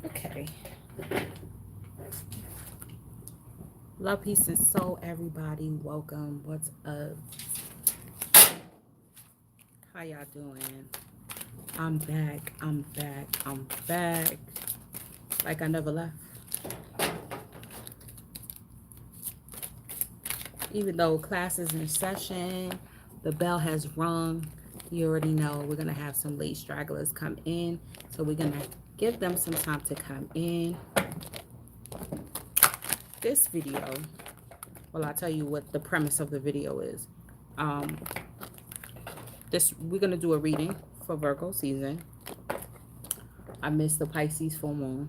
Okay. Love, peace, and soul, everybody. Welcome. What's up? How y'all doing? I'm back. I'm back. I'm back. Like I never left. Even though class is in session, the bell has rung. You already know we're going to have some late stragglers come in. So we're going to give them some time to come in. This video, well, I'll tell you what the premise of the video is. We're going to do a reading for Virgo season. I missed the Pisces full moon,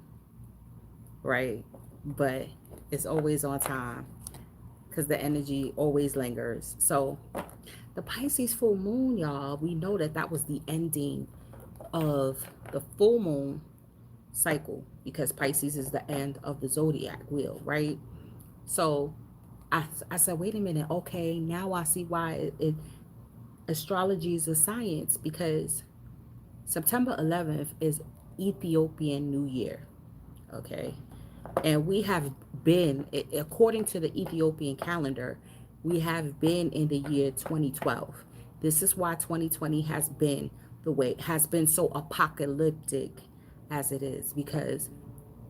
right? But it's always on time because the energy always lingers. So the Pisces full moon, y'all, we know that was the ending of the full moon cycle because Pisces is the end of the zodiac wheel, right? So I said, wait a minute, okay, now I see why astrology is a science, because September 11th is Ethiopian New Year, okay? And we have been, according to the Ethiopian calendar, we have been in the year 2012. This is why 2020 has been the way, has been so apocalyptic as it is, because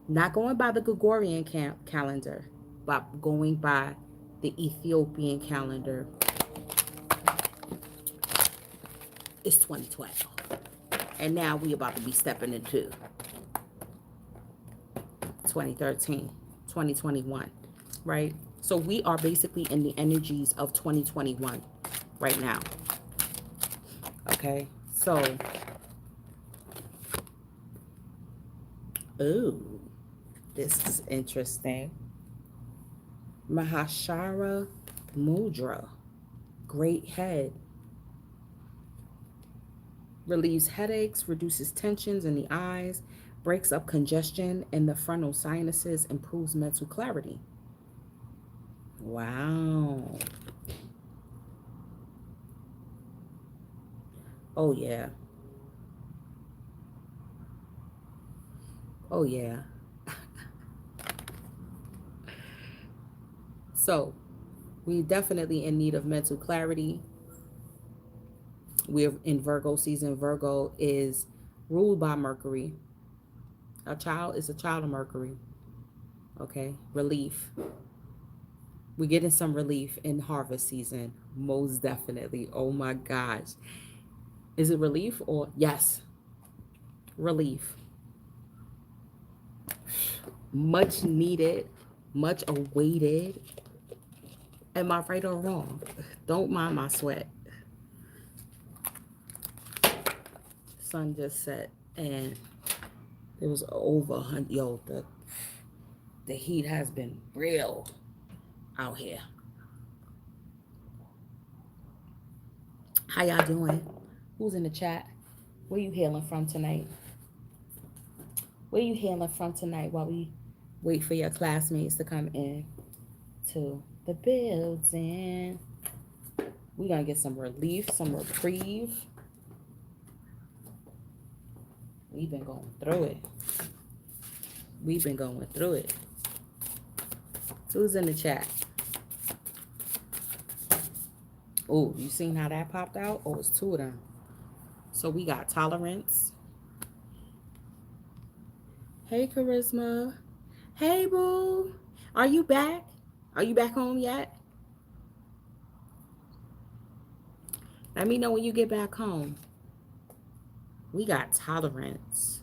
not going by the Gregorian calendar, but going by the Ethiopian calendar, it's 2012. And now we about to be stepping into 2013, 2021, right? So we are basically in the energies of 2021 right now. Okay, so, ooh, this is interesting. Mahashara Mudra, great head. Relieves headaches, reduces tensions in the eyes, breaks up congestion in the frontal sinuses, improves mental clarity. Wow. Oh, yeah. Oh, yeah. So, we're definitely in need of mental clarity. We're in Virgo season. Virgo is ruled by Mercury. A child is a child of Mercury. Okay, relief. We're getting some relief in harvest season, most definitely. Oh my gosh. Is it relief or yes? Relief. Much needed, much awaited. Am I right or wrong? Don't mind my sweat. Sun just set and it was over 100. Yo, the heat has been real out here. How y'all doing? Who's in the chat? Where you hailing from tonight? Where you hailing from tonight while we wait for your classmates to come in to the building? We're going to get some relief, some reprieve. We've been going through it. We've been going through it. Who's in the chat? Oh, you seen how that popped out? Oh, it's two of them. So we got tolerance. Hey, Charisma. Hey, boo. Are you back? Are you back home yet? Let me know when you get back home. We got tolerance.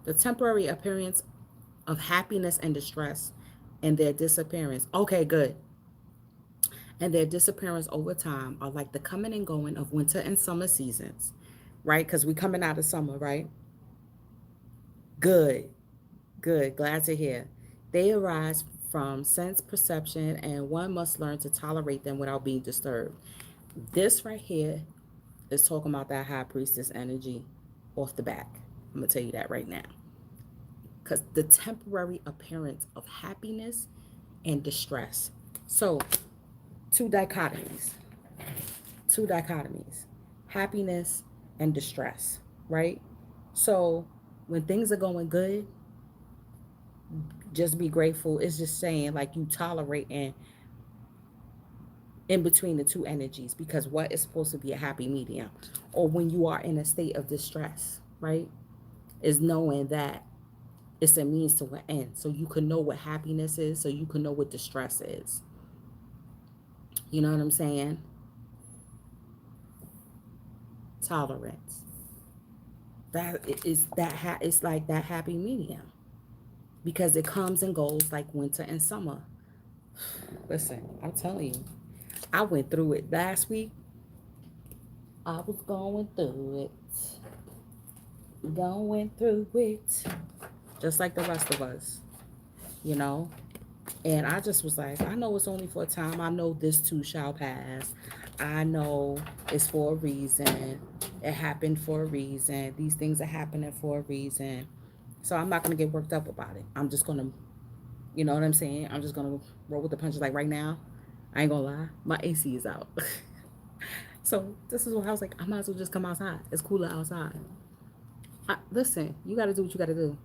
The temporary appearance of happiness and distress and their disappearance. Okay, good. And their disappearance over time are like the coming and going of winter and summer seasons, right? Because we're coming out of summer, right? Good. Good. Glad to hear. They arise from sense perception, and one must learn to tolerate them without being disturbed. This right here is talking about that high priestess energy off the back. I'm going to tell you that right now. Because the temporary appearance of happiness and distress. So, two dichotomies. Happiness and distress, right? So when things are going good, just be grateful. It's just saying like you tolerating in between the two energies, because what is supposed to be a happy medium, or when you are in a state of distress, right, is knowing that it's a means to an end. So you can know what happiness is, so you can know what distress is. You know what I'm saying? Tolerance. That is it's like that happy medium, because it comes and goes like winter and summer. Listen, I'm telling you, I went through it last week. I was going through it, just like the rest of us, you know. And I just was like, I know it's only for a time. I know this too shall pass. I know it's for a reason. It happened for a reason. These things are happening for a reason. So I'm not gonna get worked up about it. I'm just gonna, you know what I'm saying? I'm just gonna roll with the punches. Like right now, I ain't gonna lie, my AC is out. So this is what I was like. I might as well just come outside. It's cooler outside. Listen, you gotta do what you gotta do.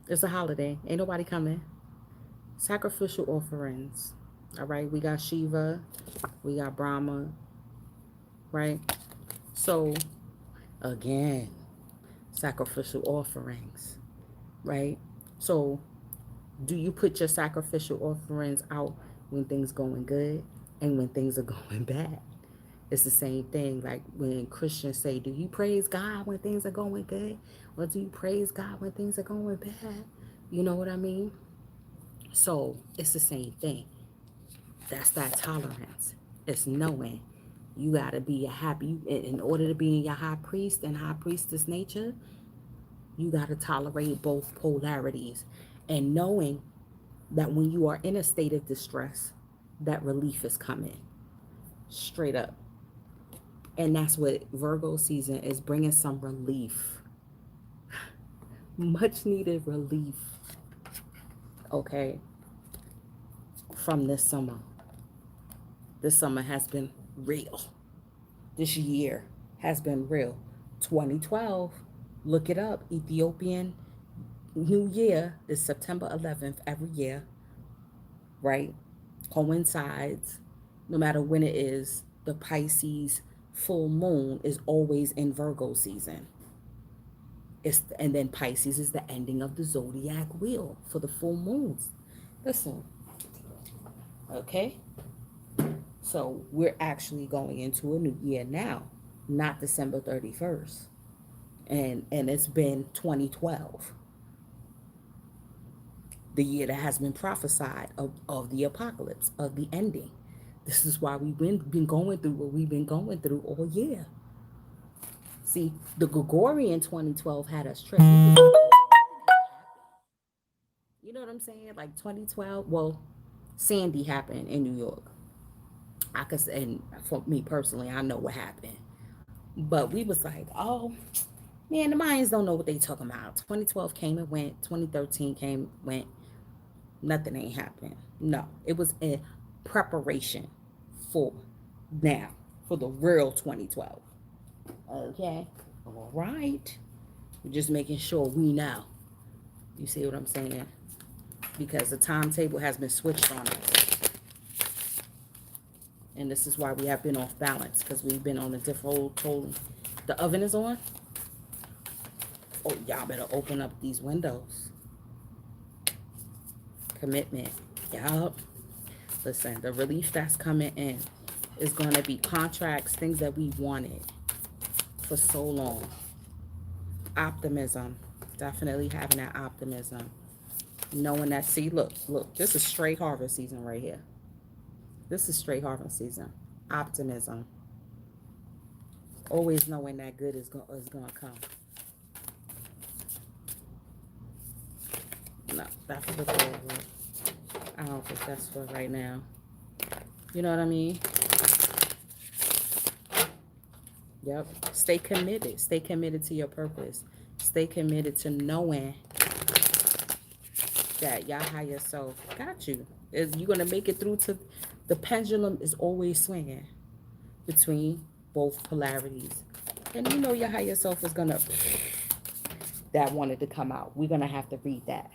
It's a holiday. Ain't nobody coming. Sacrificial offerings. All right, we got Shiva, we got Brahma, right? So again, sacrificial offerings, right? So do you put your sacrificial offerings out when things going good and when things are going bad? It's the same thing. Like when Christians say, do you praise God when things are going good? Or do you praise God when things are going bad? You know what I mean? So it's the same thing. That's that tolerance. It's knowing you got to be a happy, in order to be in your high priest and high priestess nature, you got to tolerate both polarities. And knowing that when you are in a state of distress, that relief is coming straight up. And that's what Virgo season is, bringing some relief, much needed relief, okay, from this summer. This summer has been real. This year has been real. 2012, look it up. Ethiopian New Year is September 11th every year, right? Coincides, no matter when it is. The Pisces full moon is always in Virgo season. And then Pisces is the ending of the zodiac wheel for the full moons. Listen, okay? So we're actually going into a new year now, not December 31st. And it's been 2012, the year that has been prophesied of the apocalypse, of the ending. This is why we've been going through what we've been going through all year. See, the Gregorian 2012 had us tripping. You know what I'm saying? Like 2012, well, Sandy happened in New York. I could say, and for me personally, I know what happened. But we was like, oh, man, the Mayans don't know what they talking about. 2012 came and went. 2013 came, went. Nothing ain't happened. No, it was in preparation for now, for the real 2012. Okay, all right. We're just making sure we know. You see what I'm saying? Because the timetable has been switched on us. And this is why we have been off balance, because we've been on a different totally. The oven is on. Oh, y'all better open up these windows. Commitment. Yup. Listen, the relief that's coming in is going to be contracts, things that we wanted for so long. Optimism. Definitely having that optimism. Knowing that, see, look, this is straight harvest season right here. This is straight harvest season. Optimism. Always knowing that good is going to come. No, that's for the forward. I don't think that's for right now. You know what I mean? Yep. Stay committed. Stay committed to your purpose. Stay committed to knowing that your higher self got you. You're going to make it through to the pendulum is always swinging between both polarities. And you know your higher self is going to that wanted to come out. We're going to have to read that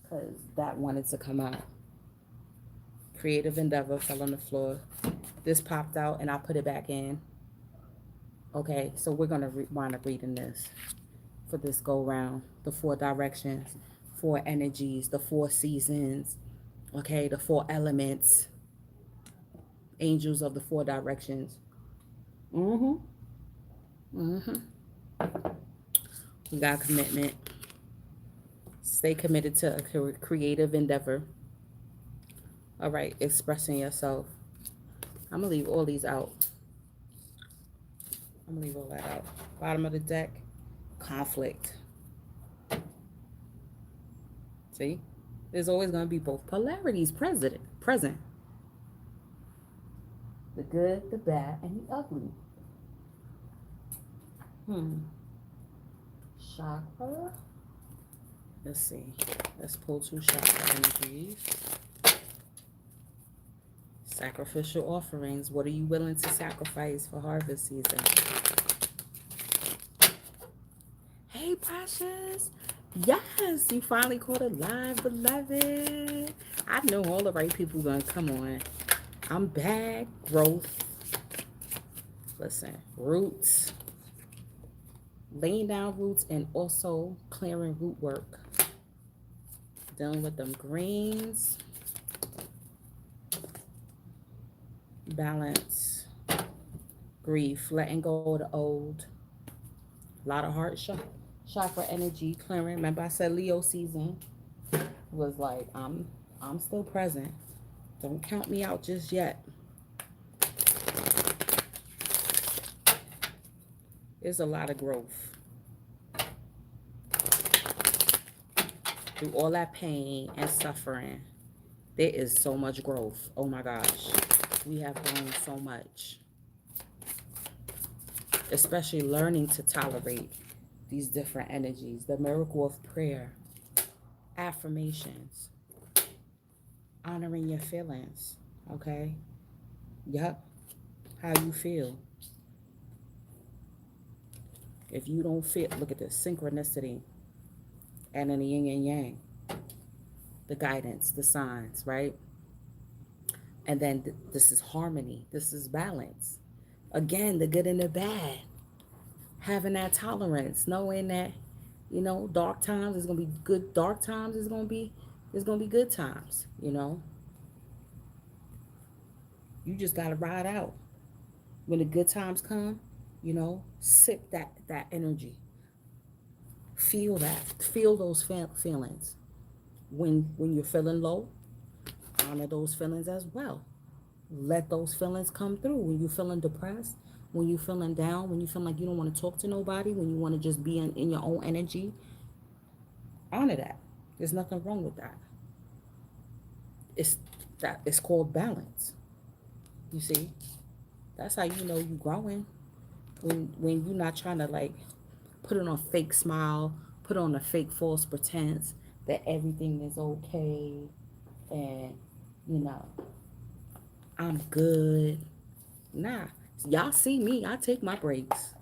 because that wanted to come out. Creative endeavor fell on the floor. This popped out and I put it back in. Okay, so we're going to wind up reading this for this go round. The 4 directions, 4 energies, the 4 seasons, okay, the 4 elements, angels of the 4 directions. We got commitment. Stay committed to a creative endeavor. All right, expressing yourself. I'm going to leave all these out. I'm going to leave all that out. Bottom of the deck, conflict. See? There's always going to be both polarities present. The good, the bad, and the ugly. Chakra. Let's see. Let's pull 2 chakra energies. Sacrificial offerings. What are you willing to sacrifice for harvest season? Hey, precious. Yes, you finally caught it live, beloved. I know all the right people gonna come on. I'm back. Growth. Listen, roots. Laying down roots and also clearing root work. Dealing with them greens. Balance. Grief. Letting go of the old. A lot of heart chakra energy clearing. Remember I said Leo season was like, I'm still present. Don't count me out just yet. There's a lot of growth. Through all that pain and suffering, there is so much growth. Oh my gosh. We have grown so much. Especially learning to tolerate these different energies. The miracle of prayer. Affirmations. Honoring your feelings. Okay? Yep. How you feel. If you don't feel, look at this, synchronicity. And then the yin and yang. The guidance, the signs, right? And then this is harmony. This is balance. Again, the good and the bad. Having that tolerance, knowing that, you know, dark times is gonna be good. Dark times is gonna be good times. You know, you just gotta ride out. When the good times come, you know, sip that energy. Feel that. Feel those feelings. When you're feeling low, honor those feelings as well. Let those feelings come through. When you're feeling depressed, when you're feeling down, when you feel like you don't want to talk to nobody, when you want to just be in your own energy, honor that. There's nothing wrong with that. It's called balance. You see? That's how you know you're growing. When you're not trying to like put on a fake smile, put on a fake false pretense that everything is okay and, you know, I'm good. Nah. Y'all see me. I take my breaks.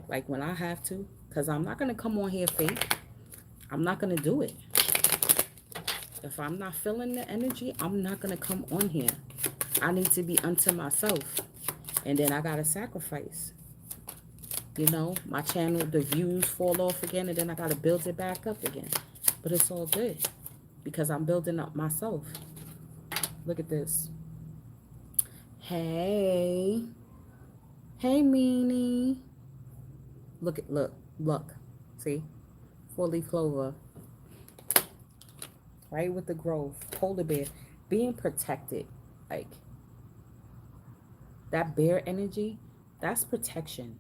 Like when I have to. Because I'm not going to come on here fake. I'm not going to do it. If I'm not feeling the energy, I'm not going to come on here. I need to be unto myself. And then I got to sacrifice. You know, my channel, the views fall off again. And then I got to build it back up again. But it's all good. Because I'm building up myself. Look at this. Hey. Hey, Meanie. Look. See? 4-leaf clover. Right with the growth. Polar bear. Being protected. Like, that bear energy, that's protection.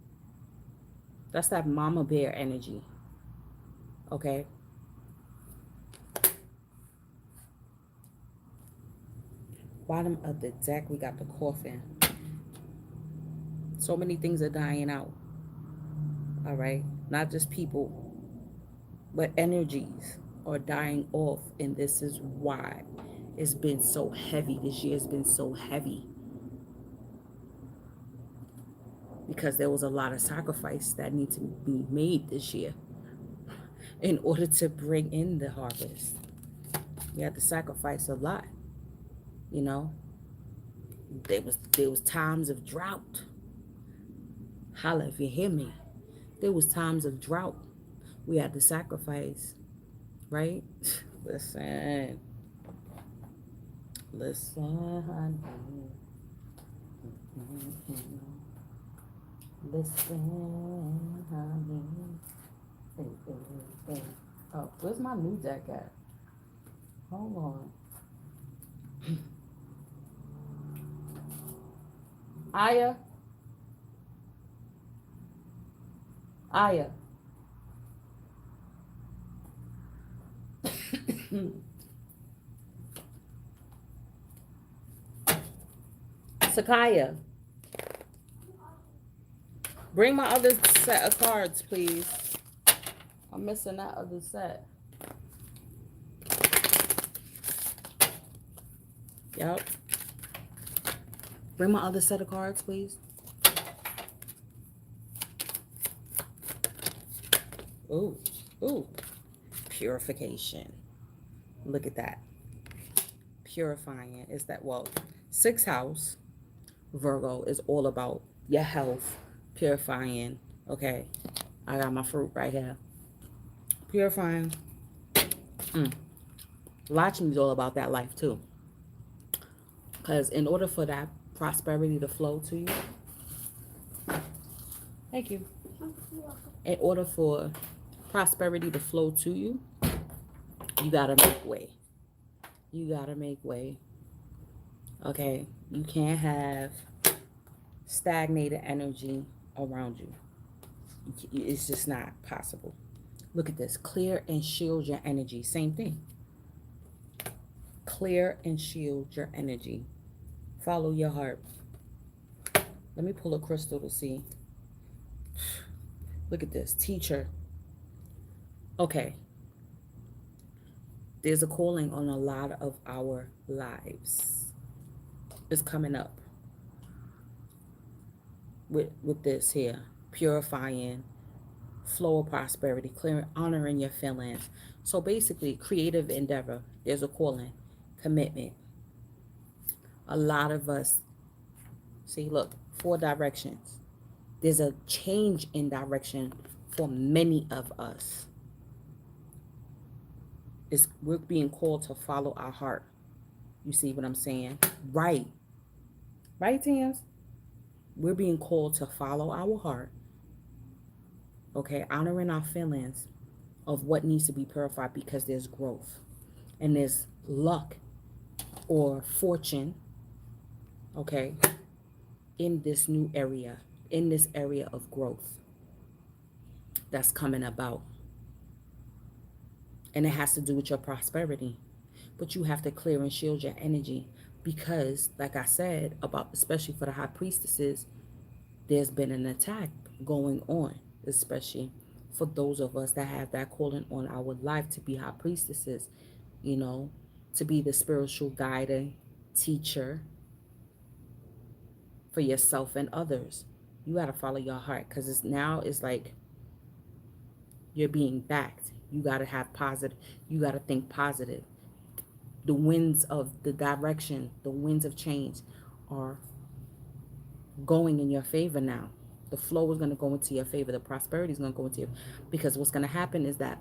That's that mama bear energy. Okay? Bottom of the deck, we got the coffin. So many things are dying out. All right? Not just people, but energies are dying off. And this is why it's been so heavy. This year has been so heavy. because there was a lot of sacrifice that need to be made this year in order to bring in the harvest. We had to sacrifice a lot, you know. There was times of drought. Holla if you hear me. There was times of drought. We had to sacrifice, right? Listen. Listen, honey. Listen, honey. Hey. Oh, where's my new deck at? Hold on. Aya. Aya. Sakaya. Bring my other set of cards, please. I'm missing that other set. Yep. Bring my other set of cards, please. Ooh. Ooh. Purification. Look at that. Purifying. Is that, well, 6th house, Virgo, is all about your health. Purifying. Okay. I got my fruit right here. Purifying. Lakshmi is all about that life too. Because in order for that prosperity to flow to you, thank you. In order for prosperity to flow to you, you gotta make way. You gotta make way. Okay? You can't have stagnated energy around you. It's just not possible. Look at this. Clear and shield your energy. Same thing. Clear and shield your energy. Follow your heart. Let me pull a crystal to see. Look at this. Teacher. Okay. There's a calling on a lot of our lives. It's coming up. With this here. Purifying. Flow of prosperity. Clearing, honoring your feelings. So basically, creative endeavor. There's a calling. Commitment. A lot of us, see, look, 4 directions. There's a change in direction for many of us. We're being called to follow our heart. You see what I'm saying? Right. Right, Tams? We're being called to follow our heart. Okay, honoring our feelings of what needs to be purified, because there's growth. And there's luck or fortune, okay, in this new area, in this area of growth that's coming about. And it has to do with your prosperity. But you have to clear and shield your energy, because, like I said, about, especially for the high priestesses, there's been an attack going on, especially for those of us that have that calling on our life to be high priestesses, you know, to be the spiritual guide, teacher for yourself and others. You got to follow your heart, because it's like you're being backed. You got to have positive. You got to think positive. The winds of the direction, the winds of change are going in your favor now. The flow is going to go into your favor. The prosperity is going to go into your, because what's going to happen is that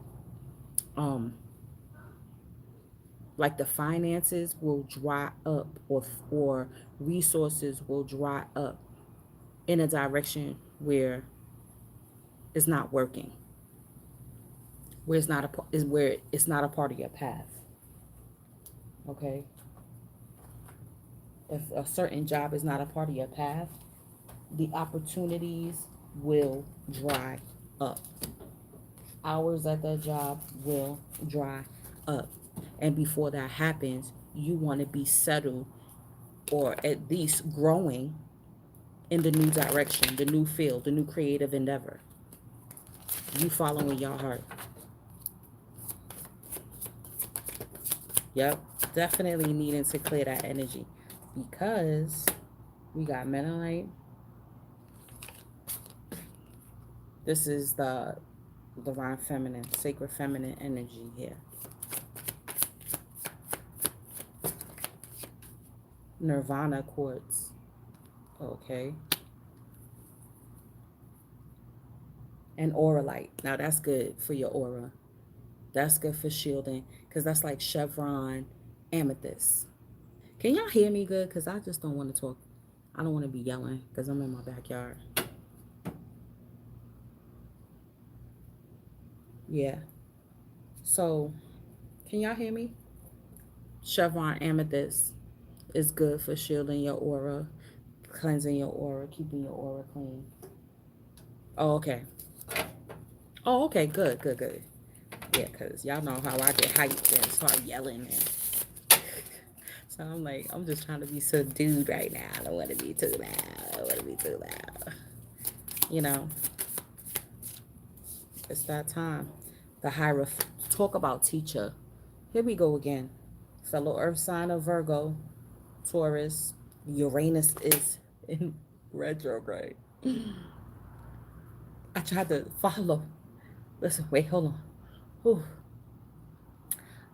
like the finances will dry up, or resources will dry up in a direction where it's not working, where it's not a part of your path. Okay? If a certain job is not a part of your path, the opportunities will dry up. Hours at that job will dry up. And before that happens, you want to be settled, or at least growing in the new direction, the new field, the new creative endeavor. You following your heart. Yep, definitely needing to clear that energy, because we got Mennonite, This is the divine feminine, sacred feminine energy here. Nirvana quartz. Okay. And aura light. Now that's good for your aura. That's good for shielding because that's like chevron amethyst. Can y'all hear me good? Because I just don't want to talk. I don't want to be yelling because I'm in my backyard. Yeah. So, can y'all hear me? Chevron amethyst is good for shielding your aura, cleansing your aura, keeping your aura clean. Oh, okay. Oh, okay. Good, good, good. Yeah, because y'all know how I get hyped and start yelling. And so I'm like, I'm just trying to be subdued right now. I don't want to be too loud. I don't want to be too loud. You know, it's that time. The Hierophant. Talk about teacher. Here we go again. Fellow Earth sign of Virgo, Taurus. Uranus is in retrograde. I tried to follow. Listen, wait, hold on. Whew.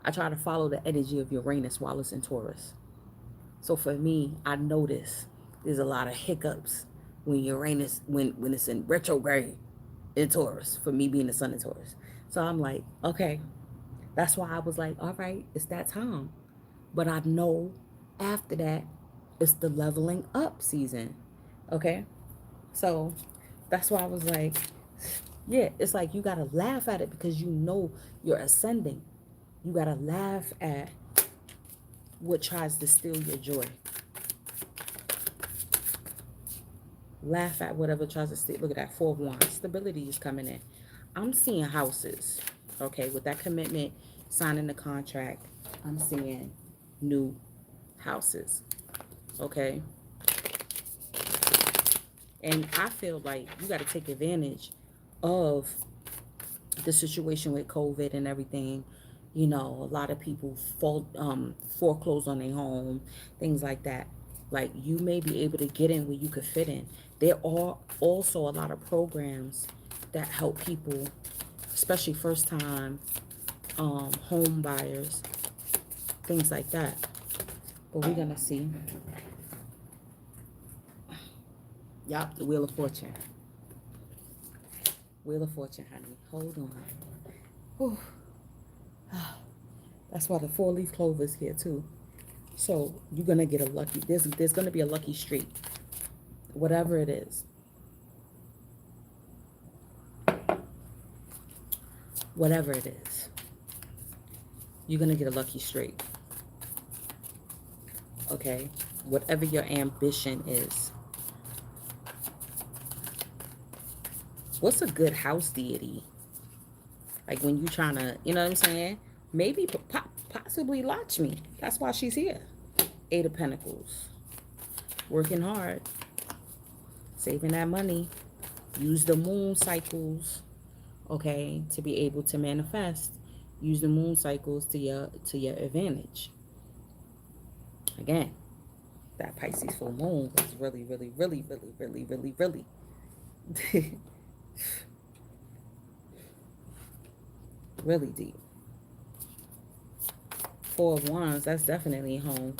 I try to follow the energy of Uranus while it's in Taurus. So for me, I notice there's a lot of hiccups when Uranus, when it's in retrograde in Taurus, for me being the sun in Taurus. So I'm like, okay, that's why I was like, all right, it's that time. But I know after that, it's the leveling up season. Okay? So that's why I was like, yeah, it's like you got to laugh at it because you know you're ascending. You got to laugh at what tries to steal your joy. Laugh at whatever tries to steal. Look at that, 4 of Wands. Stability is coming in. I'm seeing houses. Okay, with that commitment, signing the contract, I'm seeing new houses. Okay. And I feel like you got to take advantage of the situation with COVID and everything. You know, a lot of people foreclose on their home, things like that. Like you may be able to get in where you could fit in. There are also a lot of programs that help people, especially first time home buyers, things like that. But we're gonna see. Yup, the Wheel of Fortune. Wheel of Fortune, honey. Hold on. Whew. That's why the 4-leaf clover is here too. So you're gonna get a lucky. There's gonna be a lucky streak, whatever it is. Whatever it is, you're gonna get a lucky streak. Okay, whatever your ambition is. What's a good house deity? Like when you trying to, you know what I'm saying? Maybe possibly Lakshmi. That's why she's here. 8 of Pentacles. Working hard. Saving that money. Use the moon cycles, okay, to be able to manifest. Use the moon cycles to your advantage. Again, that Pisces full moon was really, really, really, really, really, really, really. Really deep. 4 of Wands, that's definitely home.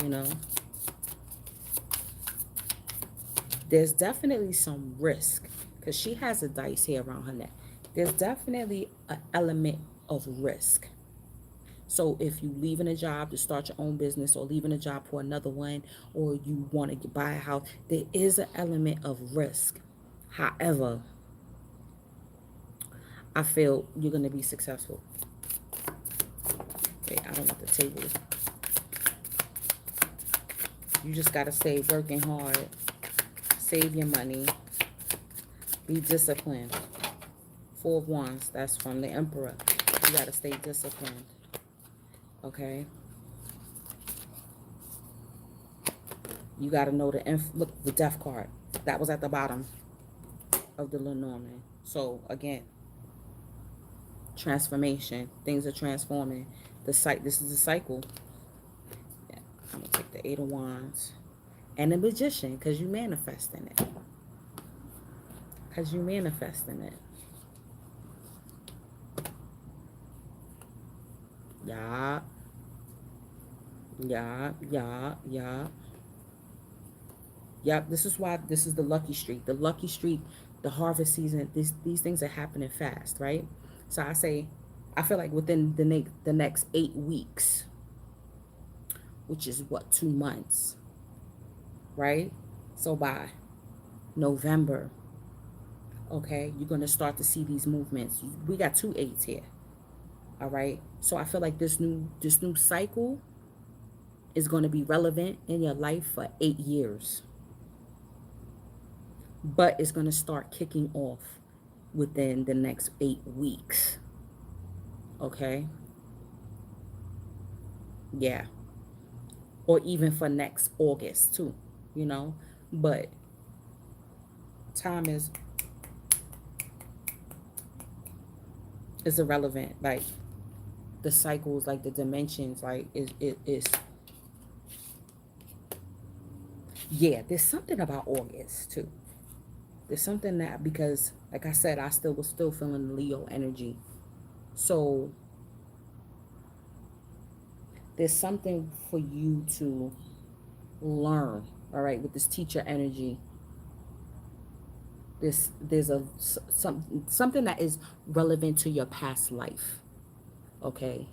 You know, there's definitely some risk because she has a dice here around her neck. There's definitely an element of risk. So if you leaving a job to start your own business or leaving a job for another one or you want to buy a house, there is an element of risk. However, I feel you're going to be successful. Wait, I don't want the table. You just got to stay working hard. Save your money. Be disciplined. 4 of Wands, that's from the Emperor. You got to stay disciplined. Okay? You got to know look, the Death card. That was at the bottom of the Lenormand. So, again, transformation. Things are transforming. This is a cycle. Yeah, I'm going to take the 8 of Wands. And the Magician, because you manifesting it. because you manifesting it. Yeah, yeah. Yep, this is why this is the lucky streak. The lucky streak, the harvest season, these things are happening fast, right? So I feel like within the next 8 weeks, which is what, 2 months, right? So by November, okay, you're gonna start to see these movements. We got 2 8s here. All right. So I feel like this new cycle is gonna be relevant in your life for 8 years. But it's gonna start kicking off within the next 8 weeks. Okay. Yeah. Or even for next August too, you know. But time is irrelevant. Like the cycles, like the dimensions, like is yeah, there's something about August too. There's something that, because like I said, I still was still feeling Leo energy. So there's something for you to learn, all right, with this teacher energy. There's something that is relevant to your past life, okay?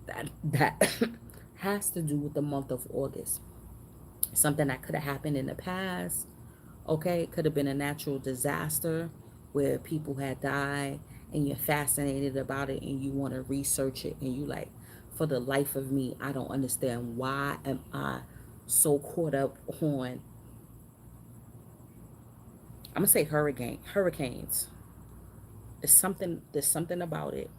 That has to do with the month of August. Something that could have happened in the past, okay? It could have been a natural disaster where people had died and you're fascinated about it and you want to research it, and you like, for the life of me, I don't understand, why am I so caught up on, I'm gonna say hurricanes. There's something about it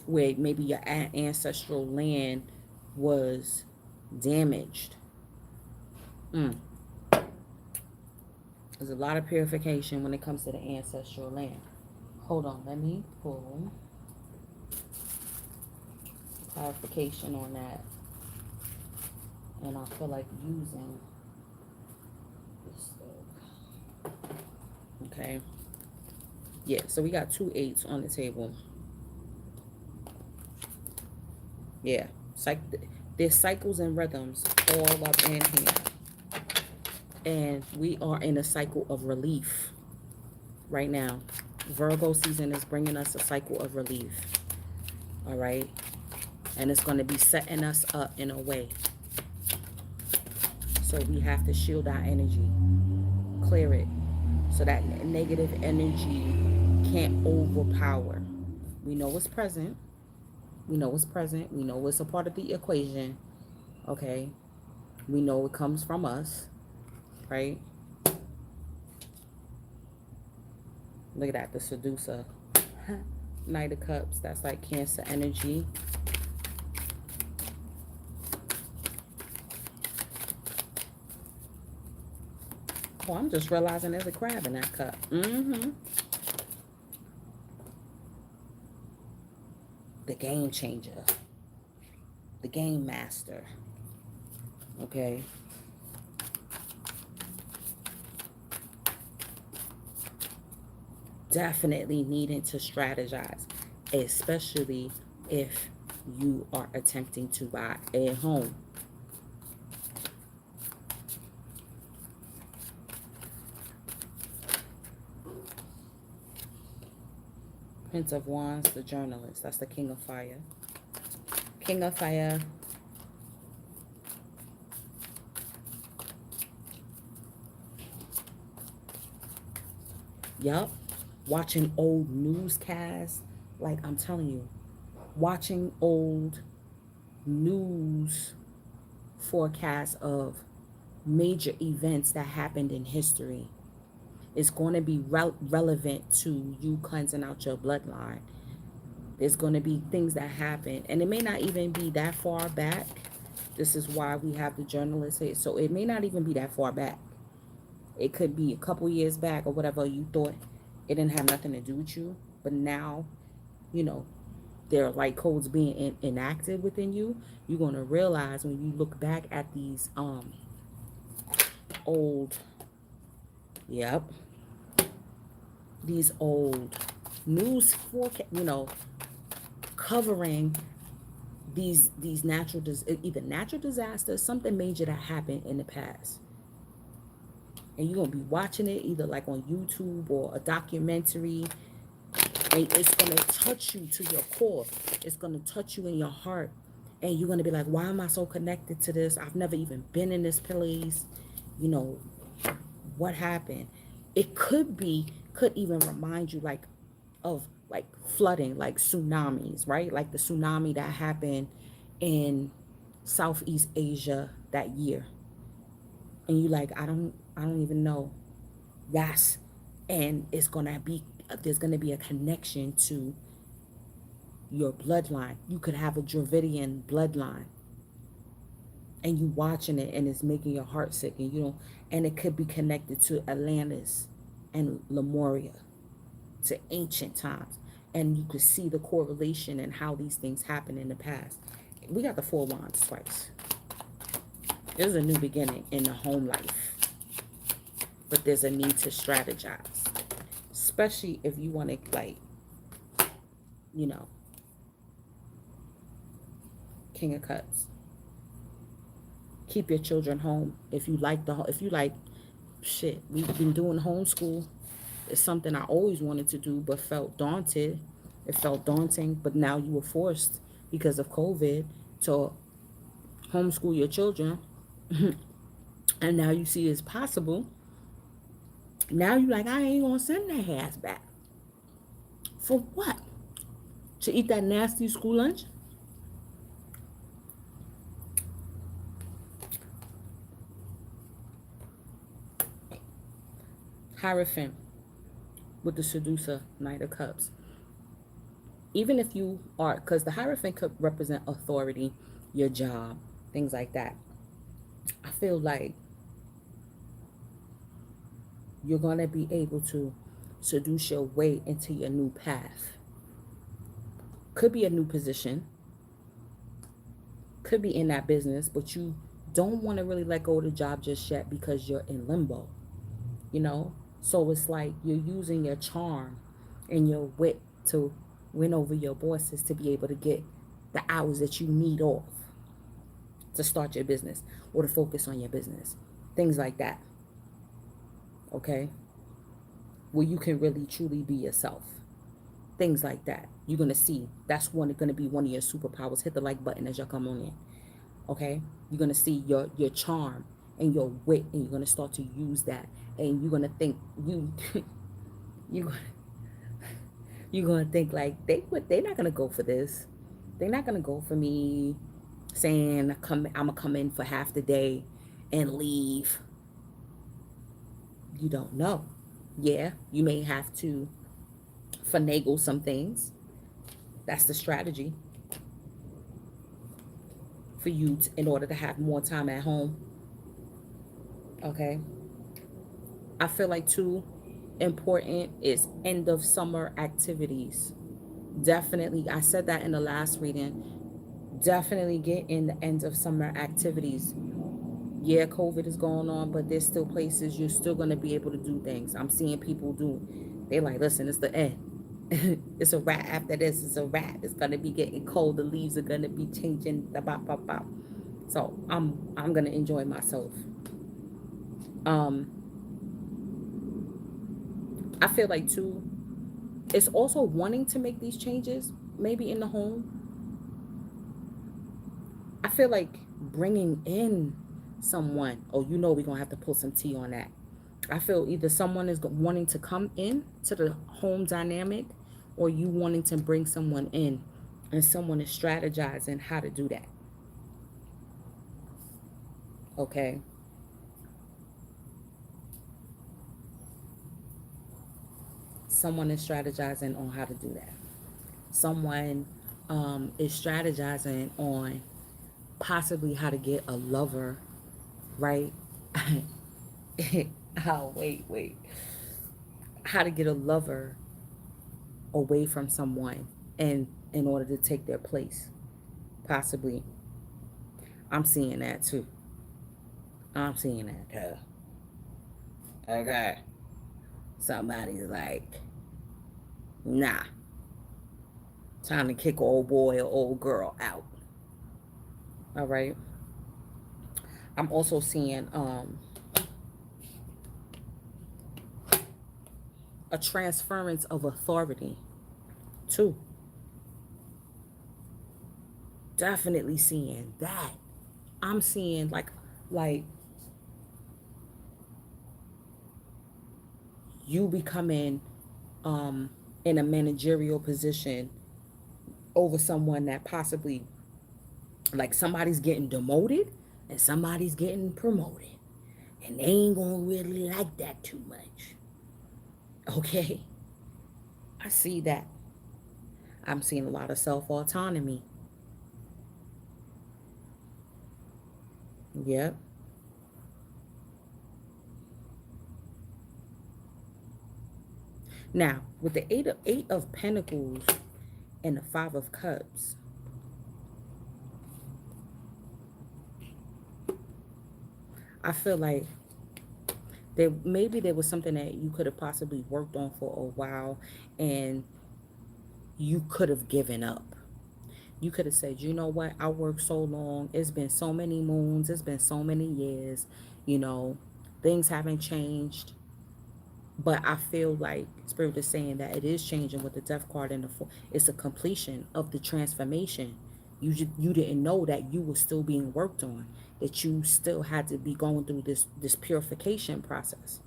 where maybe your ancestral land was damaged. Mm. There's a lot of purification when it comes to the ancestral land. Hold on, let me pull clarification on that. And I feel like using this stuff. Okay. Yeah, so we got 2 8s on the table. Yeah. There's cycles and rhythms all up in here. And we are in a cycle of relief right now. Virgo season is bringing us a cycle of relief. All right. And it's going to be setting us up in a way. So we have to shield our energy, clear it, so that negative energy can't overpower. We know it's present. We know it's present. We know it's a part of the equation. Okay. We know it comes from us. Right? Look at that. The seducer. Knight of Cups. That's like Cancer energy. Oh, I'm just realizing there's a crab in that cup. Mm-hmm. The game changer. The game master. Okay. Definitely needing to strategize, especially if you are attempting to buy a home. Prince of Wands, the journalist. That's the King of Fire. King of Fire. Yup. Watching old newscasts. Like, I'm telling you, watching old news forecasts of major events that happened in history is going to be relevant to you cleansing out your bloodline. There's going to be things that happen, and it may not even be that far back. This is why we have the journalists here. So it may not even be that far back. It could be a couple years back or whatever. You thought it didn't have nothing to do with you, but now, you know, there are light codes being enacted within you. You're going to realize when you look back at these old Yep. These old news forecast, covering these either natural disasters, something major that happened in the past, and you're gonna be watching it either like on YouTube or a documentary, and it's gonna touch you to your core. It's gonna touch you in your heart, and you're gonna be like, "Why am I so connected to this? I've never even been in this place. You know what happened?" It could even remind you like of like flooding, like tsunamis, right? Like the tsunami that happened in Southeast Asia that year, and you like, I don't even know. Yes, and there's gonna be a connection to your bloodline. You could have a Dravidian bloodline, and you watching it, and it's making your heart sick, and and it could be connected to Atlantis and Lemuria, to ancient times, and you could see the correlation and how these things happen in the past. We got the Four Wands twice. There's a new beginning in the home life, but there's a need to strategize, especially if you want to, like, you know, King of Cups. Keep your children home. If you like, shit, we've been doing homeschool. It's something I always wanted to do, but felt daunted. It felt daunting, but now you were forced because of COVID to homeschool your children, and now you see it's possible. Now you like, I ain't gonna send that ass back. For what? To eat that nasty school lunch? Hierophant with the seducer, Knight of Cups. Even if you are, because the Hierophant could represent authority, your job, things like that. I feel like you're going to be able to seduce your way into your new path. Could be a new position, could be in that business, but you don't want to really let go of the job just yet because you're in limbo, you know? So it's like you're using your charm and your wit to win over your bosses to be able to get the hours that you need off to start your business or to focus on your business. Things like that. Okay? Where you can really truly be yourself. Things like that. You're gonna see that's gonna be one of your superpowers. Hit the like button as y'all come on in. Okay? You're gonna see your charm and your wit, and you're gonna start to use that. And you're gonna think you you're gonna think like they're not gonna go for this. They're not gonna go for me saying I'm gonna come in for half the day and leave. You don't know. Yeah, you may have to finagle some things. That's the strategy for you in order to have more time at home. Okay. I feel like too important is end of summer activities. Definitely, I said that in the last reading. Definitely get in the end of summer activities. Yeah, COVID is going on, but there's still places you're still going to be able to do things. I'm seeing people do. They're like, listen, it's the end. It's a wrap. After this, it's a wrap. It's going to be getting cold. The leaves are going to be changing. Bop, bop, bop. So I'm going to enjoy myself. Um, I feel like too, it's also wanting to make these changes, maybe in the home. I feel like bringing in someone. Oh, we're going to have to pull some tea on that. I feel either someone is wanting to come in to the home dynamic, or you wanting to bring someone in, and someone is strategizing how to do that. Okay. Someone is strategizing on how to do that. Someone is strategizing on possibly how to get a lover, right? Oh, wait. How to get a lover away from someone, and in order to take their place, possibly. I'm seeing that too. I'm seeing that too. Okay. Somebody's like, nah, time to kick old boy or old girl out. All right. I'm also seeing a transference of authority too. Definitely seeing that. I'm seeing like you becoming in a managerial position over someone that possibly, like, somebody's getting demoted and somebody's getting promoted, and they ain't gonna really like that too much. Okay, I see that. I'm seeing a lot of self autonomy. Yep. Now with the eight of Pentacles and the Five of Cups, I feel like there was something that you could have possibly worked on for a while, and you could have given up. You could have said, you know what, I worked so long, it's been so many moons, it's been so many years, you know, things haven't changed. But I feel like Spirit is saying that it is changing with the Death card and the four. It's a completion of the transformation. You didn't know that you were still being worked on, that you still had to be going through this purification process,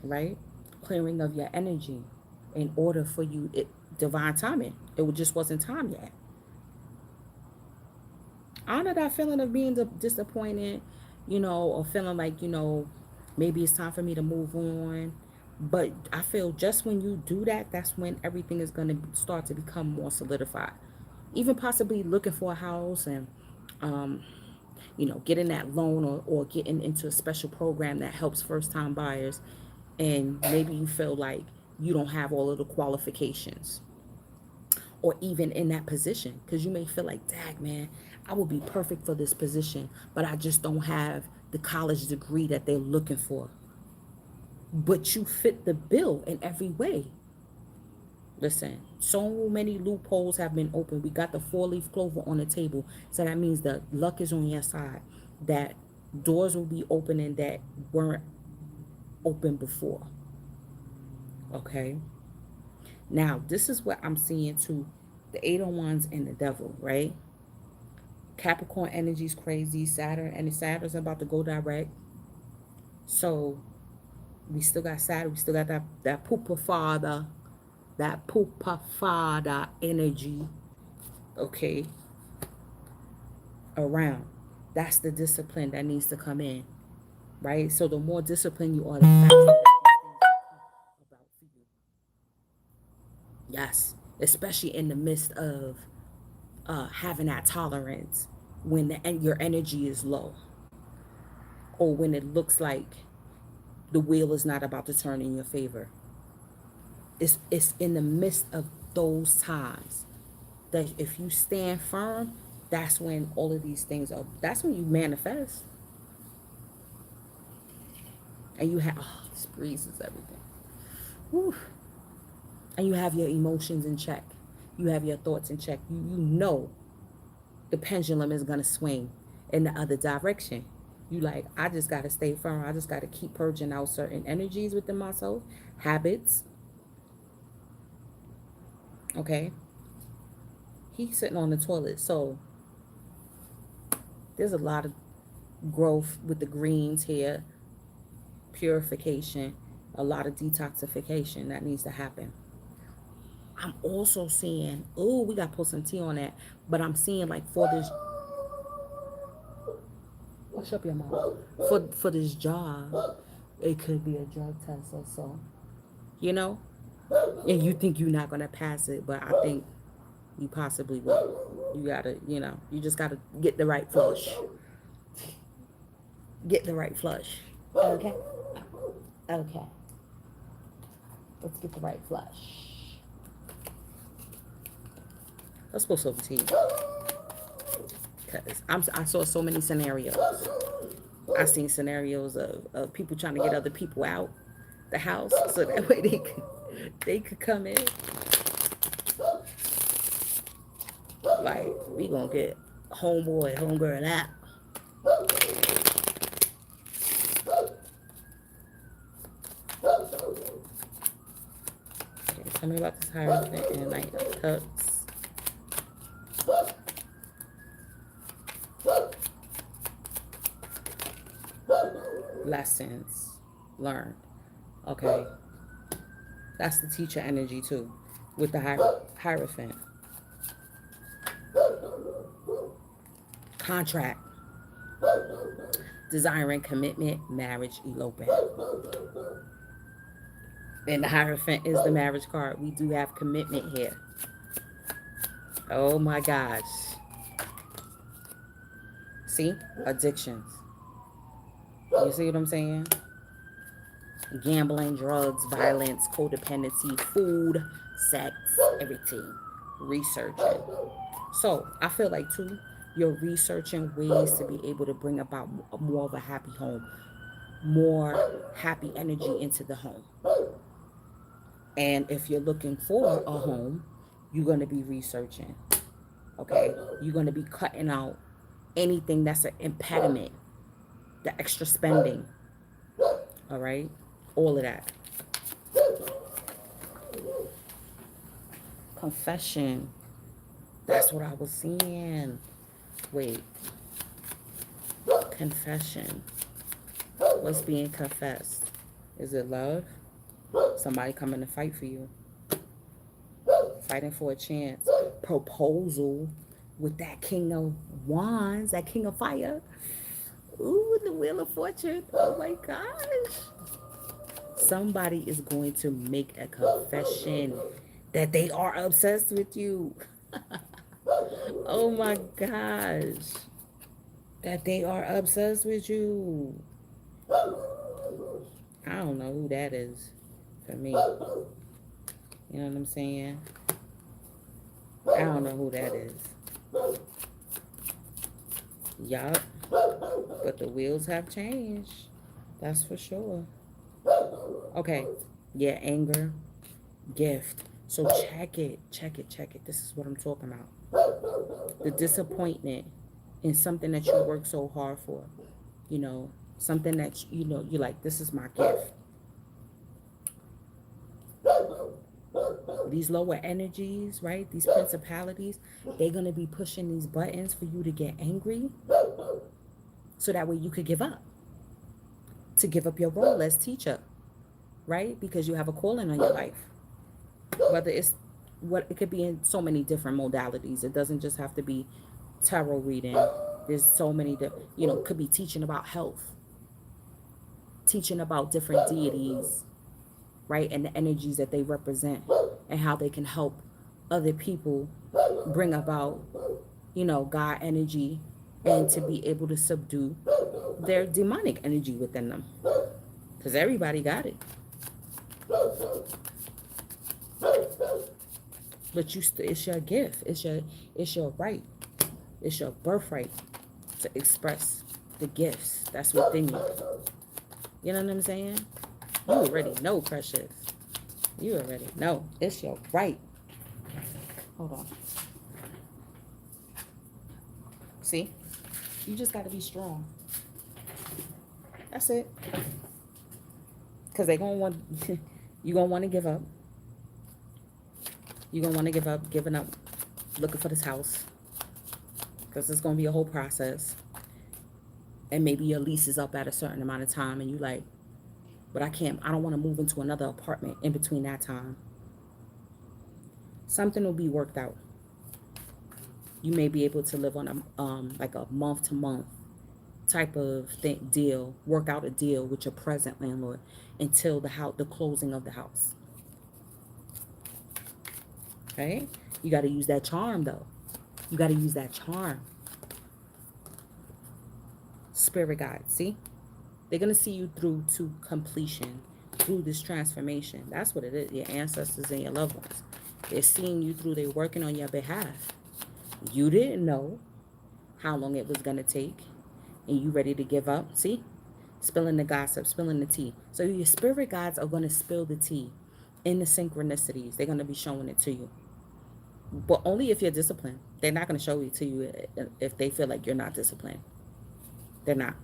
right? Clearing of your energy in order for you, divine timing. It just wasn't time yet. Honor that feeling of being disappointed, or feeling like, maybe it's time for me to move on. But I feel just when you do that, that's when everything is going to start to become more solidified. Even possibly looking for a house and, getting that loan, or getting into a special program that helps first time buyers. And maybe you feel like you don't have all of the qualifications, or even in that position, because you may feel like, dag man, I would be perfect for this position, but I just don't have the college degree that they're looking for. But you fit the bill in every way. Listen, so many loopholes have been opened. We got the 4-leaf clover on the table, so that means the luck is on your side, that doors will be opening that weren't open before. Okay, now this is what I'm seeing too. The 8 of Wands and the Devil, right? Capricorn energy is crazy. Saturn's about to go direct. So we still got Saturn. We still got that poopa father energy. Okay, around. That's the discipline that needs to come in, right? So the more disciplined you are, the faster that things become about for you. Yes, especially in the midst of having that tolerance when your energy is low, or when it looks like the wheel is not about to turn in your favor. It's in the midst of those times that if you stand firm, that's when all of these things are. That's when you manifest, and you have, oh, this breeze is everything. Whew. And you have your emotions in check. You have your thoughts in check. You know the pendulum is gonna swing in the other direction. You like, I just gotta stay firm. I just gotta keep purging out certain energies within myself, habits. Okay. He's sitting on the toilet, so there's a lot of growth with the greens here, purification, a lot of detoxification that needs to happen. I'm also seeing, oh, we got to put some tea on that, but I'm seeing like for this, what's up your mouth? For this job, it could be a drug test or so, you know? And you think you're not going to pass it, but I think you possibly will. You got to, you just got to get the right flush. Get the right flush. Okay? Okay. Let's get the right flush. Let's pour some tea. Because I saw so many scenarios. I've seen scenarios of people trying to get other people out the house so that way they could come in. Like, we gonna get homeboy, homegirl out. Okay, tell me about this Hierophant and Knight of Cups. Lessons learned. Okay, that's the teacher energy too, with the Hierophant. Contract, desiring commitment, marriage, elopement. And the Hierophant is the marriage card. We do have commitment here. Oh my gosh. See? Addictions. You see what I'm saying? Gambling, drugs, violence, codependency, food, sex, everything. Researching. So I feel like too, you're researching ways to be able to bring about more of a happy home, more happy energy into the home. And if you're looking for a home, you're going to be researching. Okay? You're going to be cutting out anything that's an impediment, the extra spending. All right? All of that. Confession. That's what I was seeing. Wait. Confession. What's being confessed? Is it love? Somebody coming to fight for you. Fighting for a chance. Proposal with that King of Wands, that King of Fire. Ooh, the Wheel of Fortune. Oh my gosh. Somebody is going to make a confession that they are obsessed with you. Oh my gosh. That they are obsessed with you. I don't know who that is for me. You know what I'm saying? I don't know who that is. Yup. But the wheels have changed. That's for sure. Okay. Yeah, anger. Gift. So check it. Check it. Check it. This is what I'm talking about. The disappointment in something that you work so hard for. You know, something that, you know, you're like, this is my gift. These lower energies, right? These principalities, they're going to be pushing these buttons for you to get angry so that way you could give up. To give up your role as teacher, right? Because you have a calling on your life. Whether it's what it could be in so many different modalities. It doesn't just have to be tarot reading. There's so many, you know, could be teaching about health, teaching about different deities, right? And the energies that they represent and how they can help other people bring about, you know, God energy and to be able to subdue their demonic energy within them. Because everybody got it. But it's your gift. It's your right. It's your birthright to express the gifts that's within you. You know what I'm saying? You already know, precious. You already know. It's your right. Hold on. See? You just got to be strong. That's it. Because they're going to want, you're going to want to give up. You're going to want to give up, giving up, looking for this house. Because it's going to be a whole process. And maybe your lease is up at a certain amount of time and you like, but I don't want to move into another apartment in between that time. Something will be worked out. You may be able to live on like a month to month type of deal, work out a deal with your present landlord until the closing of the house. Okay? You got to use that charm though. You got to use that charm. Spirit guides, see? They're going to see you through to completion, through this transformation. That's what it is. Your ancestors and your loved ones. They're seeing you through. They're working on your behalf. You didn't know how long it was going to take. and you ready to give up. See, spilling the gossip, spilling the tea. So your spirit guides are going to spill the tea in the synchronicities. They're going to be showing it to you, but only if you're disciplined. They're not going to show it to you if they feel like you're not disciplined. They're not.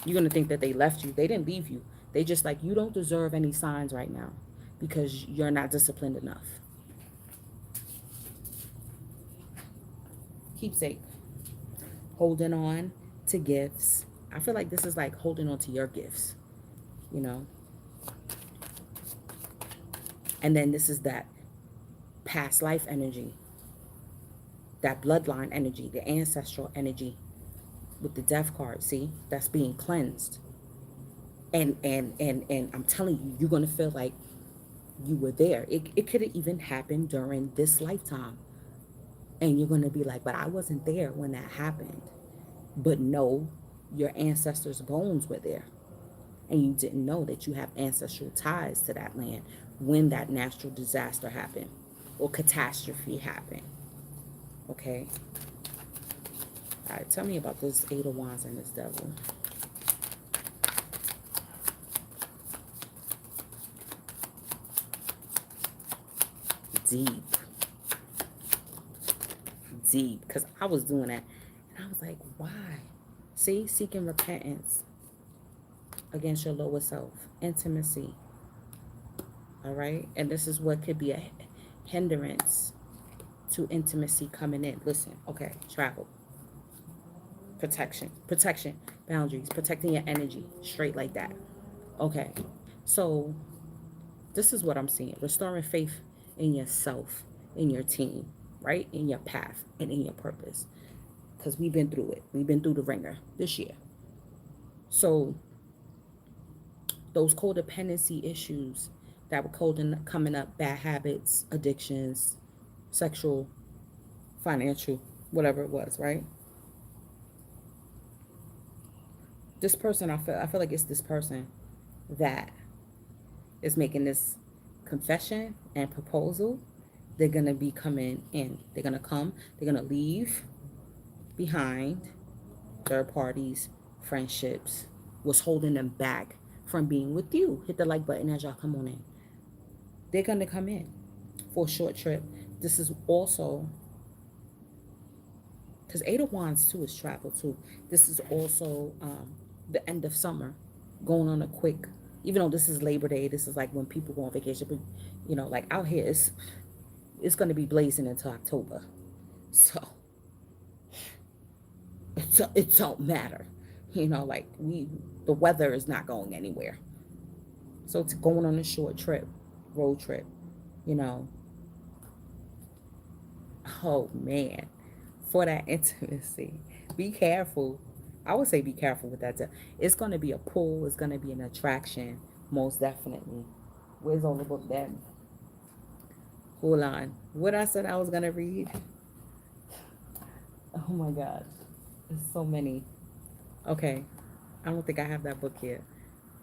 You're going to think that they left you. They didn't leave you. They just like, you don't deserve any signs right now because you're not disciplined enough. Keepsake. Holding on to gifts. I feel like this is like holding on to your gifts, you know. And then this is that past life energy, that bloodline energy, the ancestral energy with the death card. See, that's being cleansed. And I'm telling you, you're gonna feel like you were there. It could have even happened during this lifetime. And you're gonna be like, but I wasn't there when that happened. But no, your ancestors' bones were there. And you didn't know that you have ancestral ties to that land when that natural disaster happened or catastrophe happened. Okay? All right, tell me about this Eight of Wands and this Devil. Deep. Deep. Because I was doing that. And I was like, why? See? Seeking repentance against your lower self. Intimacy. All right? And this is what could be a hindrance to intimacy coming in. Listen, okay, travel. Protection, boundaries, protecting your energy, straight like that. Okay, so this is what I'm seeing. Restoring faith in yourself, in your team, right? In your path and in your purpose. Because we've been through it. We've been through the ringer this year. So those codependency issues that were coming up, bad habits, addictions, sexual, financial, whatever it was, right? This person, I feel like it's this person that is making this confession and proposal. They're gonna be coming in. They're gonna leave behind third parties, friendships, what's holding them back from being with you. Hit the like button as y'all come on in. They're gonna come in for a short trip. This is also, because Eight of Wands too is travel too. This is also the end of summer, going on a quick, even though this is Labor Day, this is like when people go on vacation, but you know, like out here, it's going to be blazing into October. So it don't matter. You know, like the weather is not going anywhere. So it's going on a short trip, road trip, you know. Oh man, for that intimacy, be careful. I would say be careful with that. It's going to be a pull. It's going to be an attraction, most definitely. Where's all the book then? Hold on. What I said I was going to read? Oh my God. There's so many. Okay. I don't think I have that book here.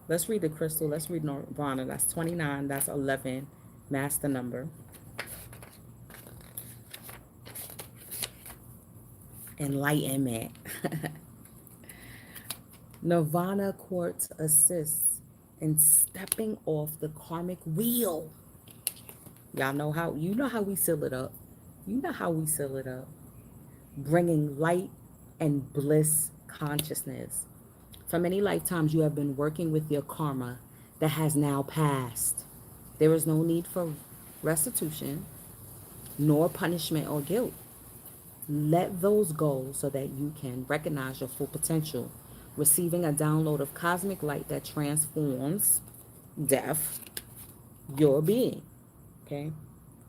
Let's read the crystal. Let's read Nirvana. That's 29. That's 11. Master number. Enlightenment. Nirvana quartz assists in stepping off the karmic wheel. Y'all know how, we seal it up. You know how we seal it up. Bringing light and bliss consciousness. For many lifetimes, you have been working with your karma that has now passed. There is no need for restitution, nor punishment or guilt. Let those go so that you can recognize your full potential, receiving a download of cosmic light that transforms death, your being. Okay?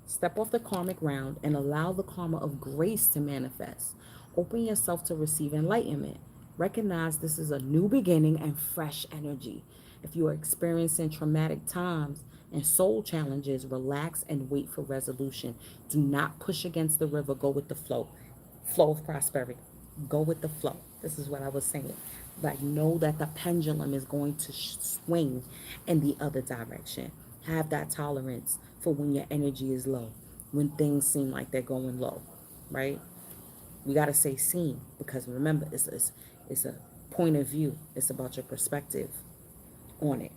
Step off the karmic round and allow the karma of grace to manifest. Open yourself to receive enlightenment. Recognize this is a new beginning and fresh energy. If you are experiencing traumatic times and soul challenges, relax and wait for resolution. Do not push against the river. Go with the flow. Flow of prosperity. Go with the flow. This is what I was saying. Like, know that the pendulum is going to swing in the other direction. Have that tolerance for when your energy is low, when things seem like they're going low, right? We got to say seen, because remember, It's a point of view. It's about your perspective on it.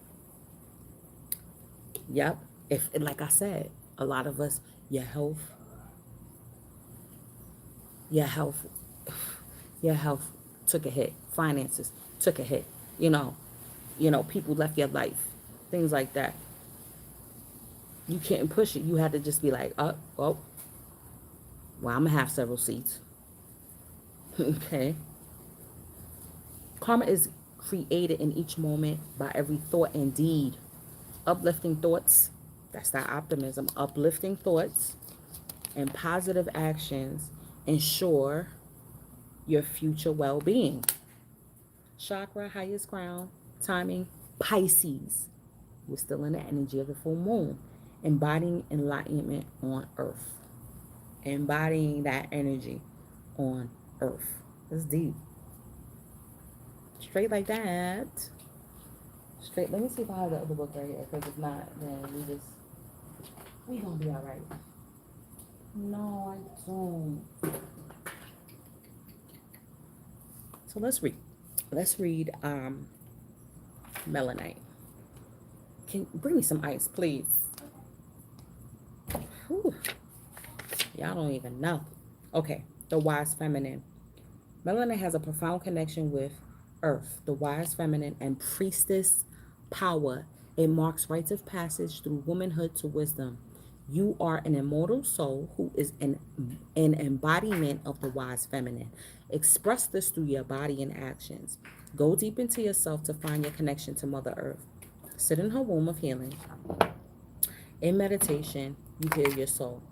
Yep. If, like I said, a lot of us, your health, your health, your health took a hit. Finances took a hit. You know, people left your life, things like that. You can't push it. You had to just be like, oh, well, I'm gonna have several seats. Okay. Karma is created in each moment by every thought and deed. Uplifting thoughts, that's that optimism. Uplifting thoughts and positive actions ensure your future well-being. Chakra, highest crown, timing, Pisces. We're still in the energy of the full moon. Embodying enlightenment on earth. Embodying that energy on earth. That's deep. Straight like that. Straight. Let me see if I have the other book right here. Because if not, then we gonna be all right. No, I don't. So let's read. Let's read Melanite. Can bring me some ice, please? Whew. Y'all don't even know. Okay, the wise feminine. Melanite has a profound connection with Earth, the wise feminine, and priestess power. It marks rites of passage through womanhood to wisdom. You are an immortal soul who is an embodiment of the wise feminine. Express this through your body and actions. Go deep into yourself to find your connection to Mother Earth. Sit in her womb of healing. In meditation, you heal your soul.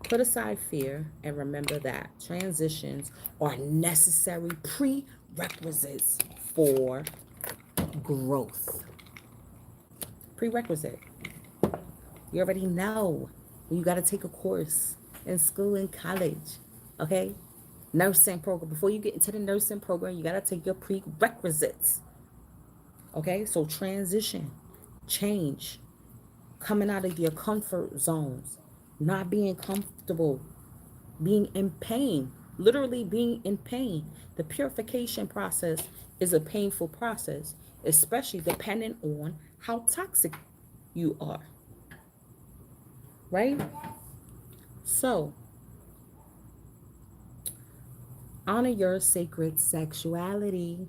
Put aside fear and remember that transitions are necessary prerequisites for growth. Prerequisite. You already know. You got to take a course in school and college. Okay? Nursing program. Before you get into the nursing program, you got to take your prerequisites. Okay? So transition, change, coming out of your comfort zones, not being comfortable, being in pain, literally being in pain. The purification process is a painful process, especially depending on how toxic you are. Right? So, honor your sacred sexuality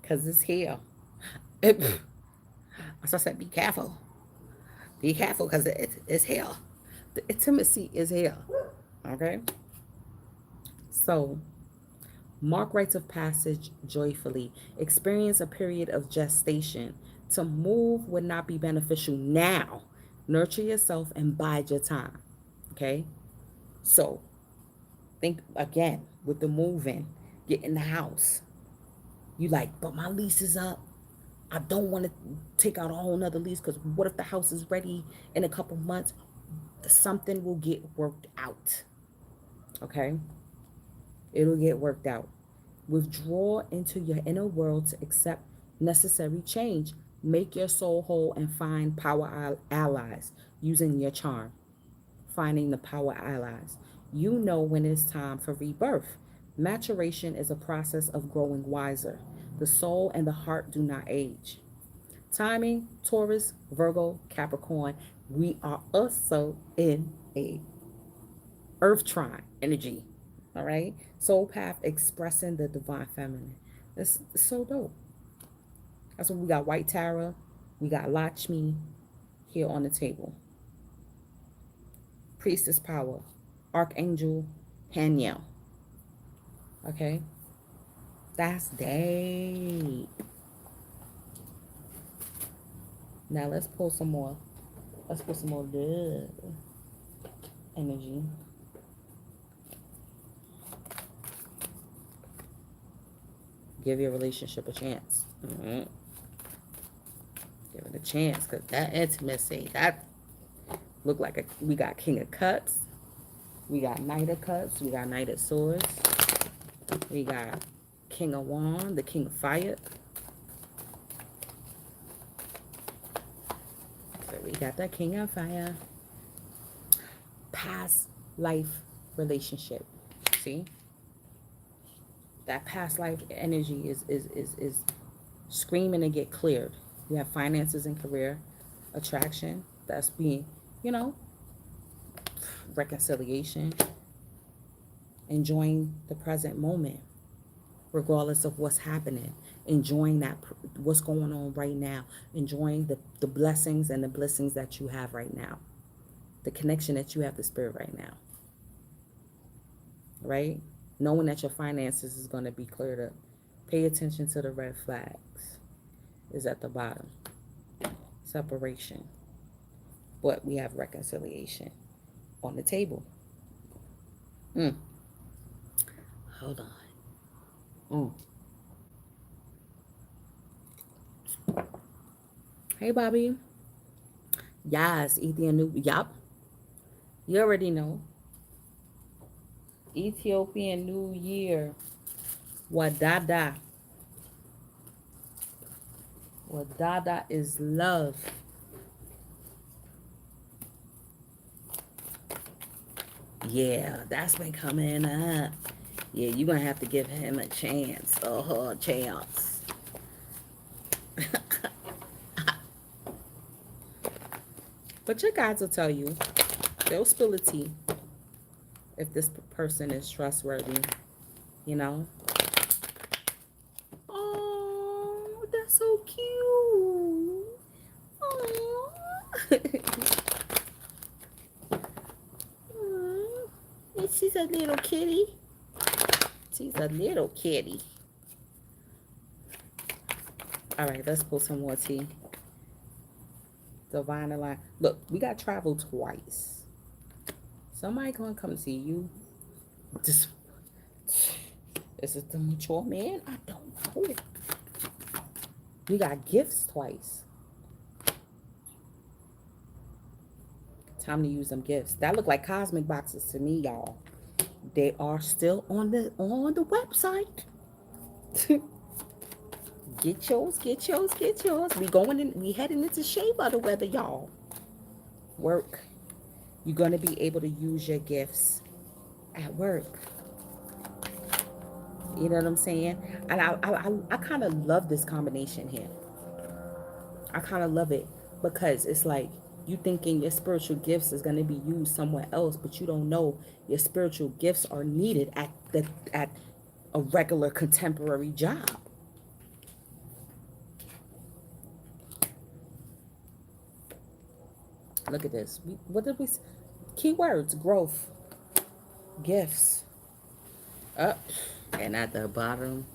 because it's here. As I said, be careful. Be careful because it's here. The intimacy is here. Okay? So, mark rites of passage joyfully. Experience a period of gestation. To move would not be beneficial now. Nurture yourself and bide your time. Okay? So, think again with the moving, get in the house. You like, but my lease is up. I don't want to take out a whole nother lease because what if the house is ready in a couple months? Something will get worked out. Okay? It'll get worked out. Withdraw into your inner world to accept necessary change. Make your soul whole and find power allies using your charm. Finding the power allies. You know when it's time for rebirth. Maturation is a process of growing wiser. The soul and the heart do not age. Timing, Taurus, Virgo, Capricorn. We are also in a earth trine energy. All right? Soul path expressing the divine feminine. It's so dope. That's what we got. White Tara. We got Lakshmi here on the table. Priestess power. Archangel Haniel. Okay? That's deep. Now let's pull some more. Let's put some more good energy. Give your relationship a chance. Mm-hmm. Give it a chance, because that intimacy, that look like we got King of Cups, we got Knight of Cups, we got Knight of Swords, we got King of Wands, the King of Fire. So we got the King of Fire. Past life relationship. See? That past life energy is screaming to get cleared. You have finances and career, attraction. That's being, you know, reconciliation, enjoying the present moment, regardless of what's happening. Enjoying that, what's going on right now. Enjoying the blessings and the blessings that you have right now. The connection that you have to spirit right now. Right? Knowing that your finances is going to be cleared up. Pay attention to the red flags. Is at the bottom. Separation. But we have reconciliation on the table. Hold on. Hey, Bobby. Yes, Ethiopian New. Yup. You already know. Ethiopian New Year. Wadada. Wadada is love. Yeah, that's been coming up. Yeah, you're going to have to give him a chance. A chance. But your guides will tell you. They'll spill the tea. If this person is trustworthy. You know? Oh, that's so cute. Oh. She's a little kitty. She's a little kitty. All right, let's pull some more tea. Divine Align. Look, we got travel twice. Somebody gonna come see you. Is it the mature man? I don't know. We got gifts twice. Time to use them gifts. That look like cosmic boxes to me, y'all. They are still on the website. Get yours, get yours, get yours. We heading into shea butter weather, y'all. Work. You're gonna be able to use your gifts at work. You know what I'm saying? And I kind of love this combination here. I kind of love it because it's like you thinking your spiritual gifts is going to be used somewhere else, but you don't know your spiritual gifts are needed at a regular contemporary job. Look at this. What did we? Keywords: growth, gifts. Up and at the bottom,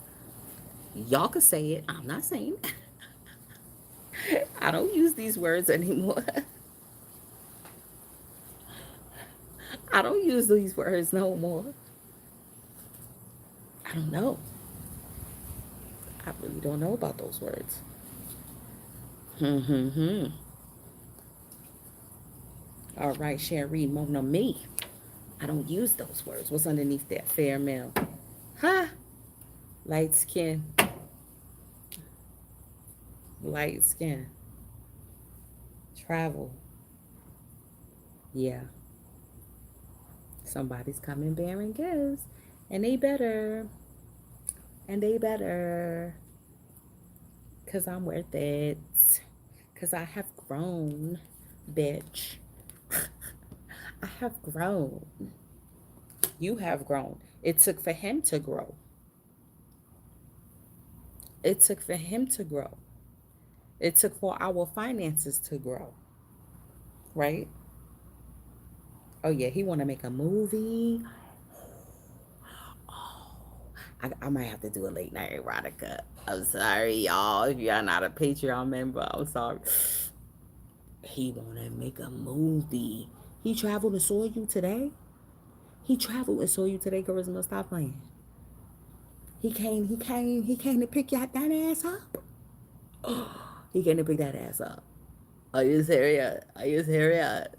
y'all can say it. I'm not saying. I don't use these words anymore. I don't use these words no more. I don't know. I really don't know about those words. All right, Sherry, Mona, me. I don't use those words. What's underneath that? Fair male. Huh? Light skin. Light skin. Travel. Yeah. Somebody's coming bearing gifts. And they better. And they better. Because I'm worth it. Because I have grown, bitch. I have grown. You have grown. It took for him to grow. It took for him to grow. It took for our finances to grow. Right? Oh, yeah. He want to make a movie. I might have to do a late night erotica. I'm sorry, y'all. If you're not a Patreon member, I'm sorry. He want to make a movie. He traveled and saw you today? He traveled and saw you today, Charisma. Stop playing. He came to pick that ass up. Oh, he came to pick that ass up. Are you serious? Are you serious?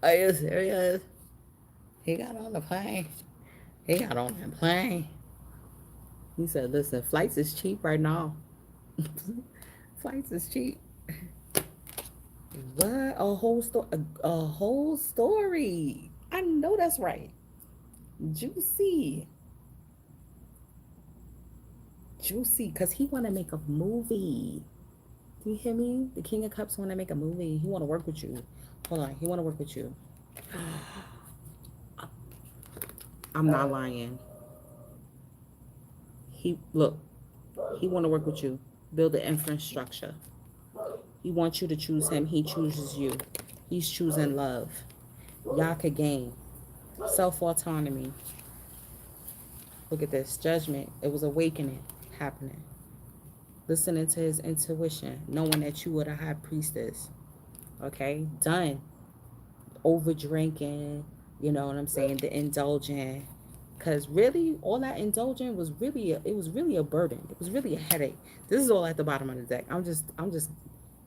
Are you serious? He got on the plane. He got on the plane. He said, listen, flights is cheap right now. Flights is cheap. What? A whole story. A whole story. I know that's right. Juicy. juicy because he want to make a movie. Do you hear me? The King of Cups want to make a movie. He want to work with you. Hold on. He want to work with you. I'm not lying. He look. He want to work with you. Build the infrastructure. He wants you to choose him. He chooses you. He's choosing love. Y'all could gain self-autonomy. Look at this. Judgment. It was awakening happening. Listening to his intuition. Knowing that you were the high priestess. Okay? Done. Over drinking. You know what I'm saying? The indulging. Because really, all that indulging was really, it was really a burden. It was really a headache. This is all at the bottom of the deck. I'm just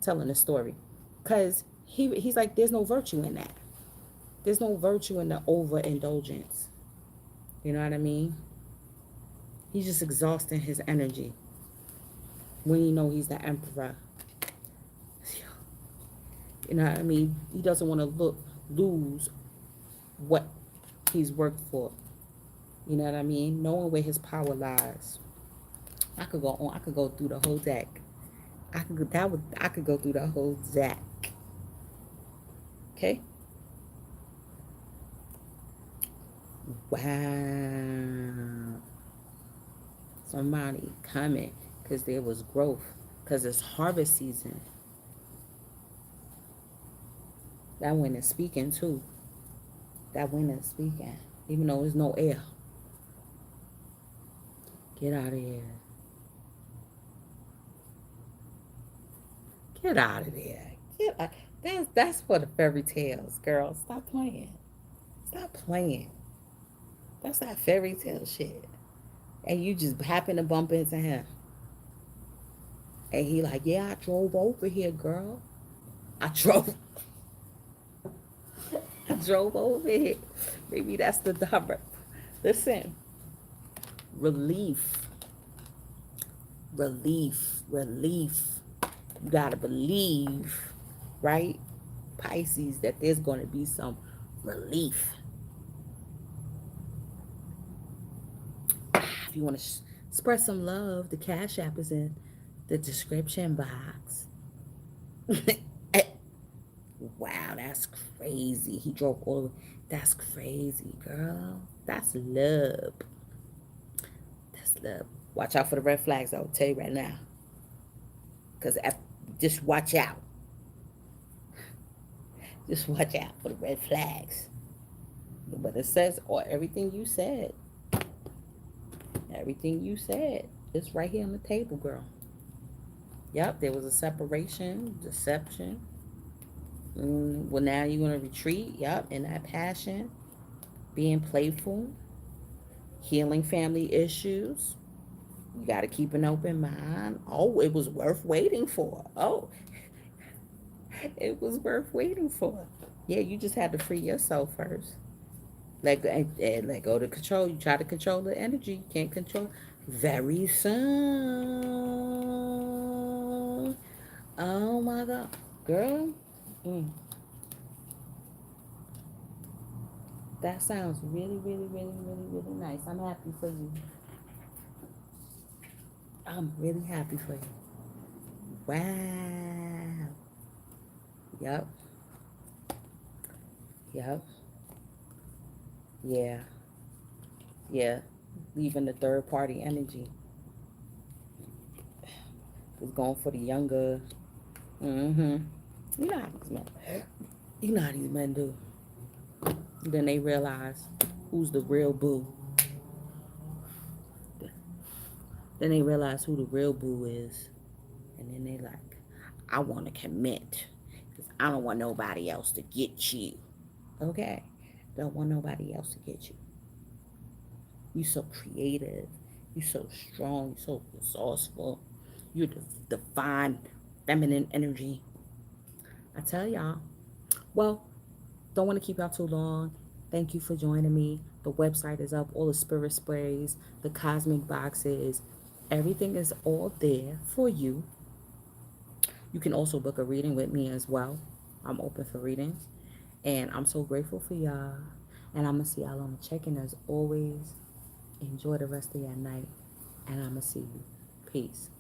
telling the story. Because he's like, there's no virtue in that. There's no virtue in the overindulgence. You know what I mean? He's just exhausting his energy when you know he's the emperor. You know what I mean? He doesn't want to lose what he's worked for. You know what I mean? Knowing where his power lies. I could go on. I could go through the whole deck. I could go through the whole deck. Okay? Wow. Somebody coming because there was growth. Because it's harvest season. That wind is speaking too. That wind is speaking. Even though there's no air. Get out of here. Get out of there. Get out. That's for the fairy tales, girl. Stop playing. Stop playing. That's that fairy tale shit. And you just happen to bump into him. And he like, yeah, I drove over here, girl. I drove over here. Maybe that's the number. Listen. Relief. You gotta believe, right? Pisces, that there's gonna be some relief. If you want to spread some love, the Cash App is in the description box. Wow, that's crazy. He drove all the way. That's crazy, girl. That's love. That's love. Watch out for the red flags, I'll tell you right now. Because just watch out. Just watch out for the red flags. But it says, or everything you said. Everything you said. It's right here on the table, girl. Yep, there was a separation, deception. Well, now you're going to retreat. Yep, in that passion. Being playful. Healing family issues. You got to keep an open mind. Oh, it was worth waiting for. Oh, it was worth waiting for. Yeah, you just had to free yourself first. Let go of the control. You try to control the energy. You can't control. Very soon. Oh my God. Girl. That sounds really, really, really, really, really nice. I'm happy for you. I'm really happy for you. Wow. Yep. Yep. Yeah. Yeah. Leaving the third party energy. It's going for the younger. You know how these men. You know how these men do. Then they realize who's the real boo. Then they realize who the real boo is. And then they like, I want to commit. Because I don't want nobody else to get you. Okay? Don't want nobody else to get you. You so creative. You so strong. You so resourceful. You're the divine feminine energy. I tell y'all. Well, don't want to keep y'all too long. Thank you for joining me. The website is up. All the spirit sprays, the cosmic boxes, everything is all there for you. You can also book a reading with me as well. I'm open for readings. And I'm so grateful for y'all. And I'm going to see y'all on the check-in as always. Enjoy the rest of your night. And I'm going to see you Peace.